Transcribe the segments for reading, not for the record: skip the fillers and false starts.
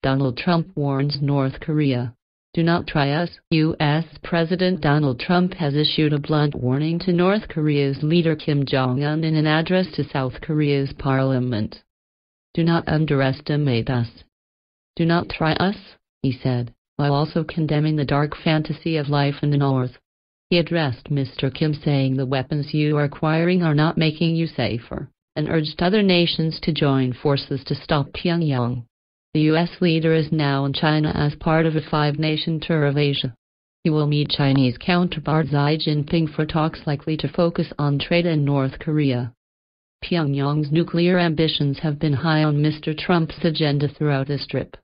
Donald Trump warns North Korea. Do not try us. U.S. President Donald Trump has issued a blunt warning to North Korea's leader Kim Jong-un in an address to South Korea's parliament. Do not underestimate us. Do not try us, he said, while also condemning the dark fantasy of life in the North. He addressed Mr. Kim saying the weapons you are acquiring are not making you safer, and urged other nations to join forces to stop Pyongyang. The U.S. leader is now in China as part of a five-nation tour of Asia. He will meet Chinese counterpart Xi Jinping for talks likely to focus on trade in North Korea. Pyongyang's nuclear ambitions have been high on Mr. Trump's agenda throughout this trip.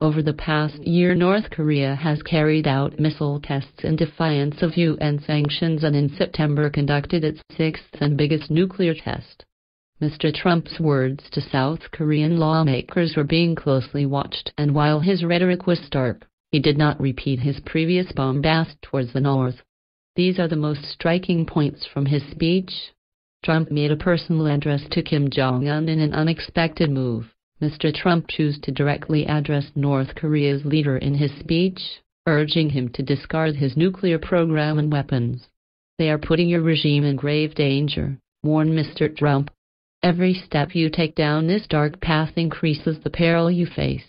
Over the past year, North Korea has carried out missile tests in defiance of UN sanctions and in September conducted its sixth and biggest nuclear test. Mr. Trump's words to South Korean lawmakers were being closely watched, and while his rhetoric was stark, he did not repeat his previous bombast towards the North. These are the most striking points from his speech. Trump made a personal address to Kim Jong-un in an unexpected move. Mr. Trump chose to directly address North Korea's leader in his speech, urging him to discard his nuclear program and weapons. They are putting your regime in grave danger, warned Mr. Trump. Every step you take down this dark path increases the peril you face.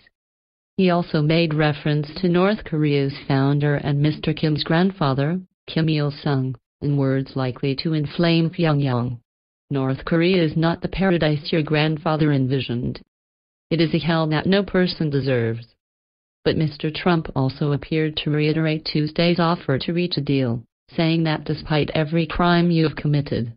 He also made reference to North Korea's founder and Mr. Kim's grandfather, Kim Il-sung, in words likely to inflame Pyongyang. North Korea is not the paradise your grandfather envisioned. It is a hell that no person deserves. But Mr. Trump also appeared to reiterate Tuesday's offer to reach a deal, saying that despite every crime you have committed,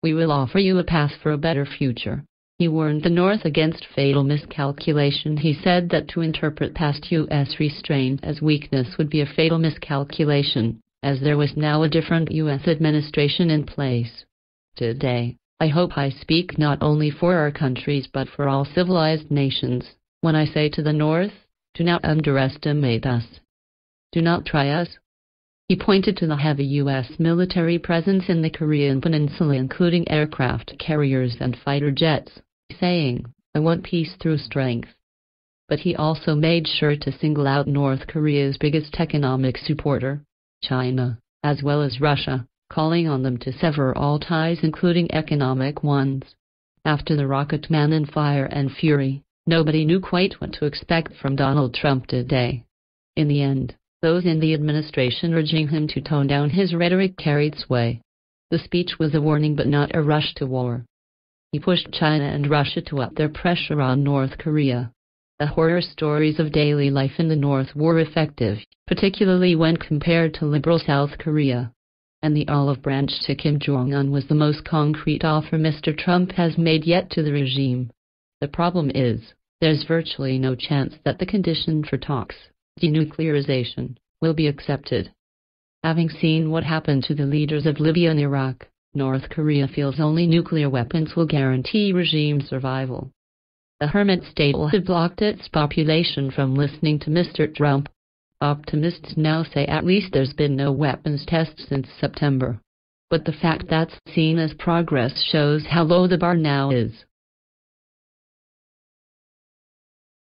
we will offer you a path for a better future. He warned the North against fatal miscalculation. He said that to interpret past U.S. restraint as weakness would be a fatal miscalculation, as there was now a different U.S. administration in place. Today, I hope I speak not only for our countries but for all civilized nations, when I say to the North, do not underestimate us. Do not try us. He pointed to the heavy U.S. military presence in the Korean peninsula, including aircraft carriers and fighter jets, saying, I want peace through strength. But he also made sure to single out North Korea's biggest economic supporter, China, as well as Russia, calling on them to sever all ties, including economic ones. After the Rocket Man and Fire and Fury, nobody knew quite what to expect from Donald Trump today. In the end, those in the administration urging him to tone down his rhetoric carried sway. The speech was a warning but not a rush to war. He pushed China and Russia to up their pressure on North Korea. The horror stories of daily life in the North were effective, particularly when compared to liberal South Korea. And the olive branch to Kim Jong-un was the most concrete offer Mr. Trump has made yet to the regime. The problem is, there's virtually no chance that the condition for talks, denuclearization, will be accepted. Having seen what happened to the leaders of Libya and Iraq, North Korea feels only nuclear weapons will guarantee regime survival. The hermit state will have blocked its population from listening to Mr. Trump. Optimists now say at least there's been no weapons tests since September. But the fact that's seen as progress shows how low the bar now is.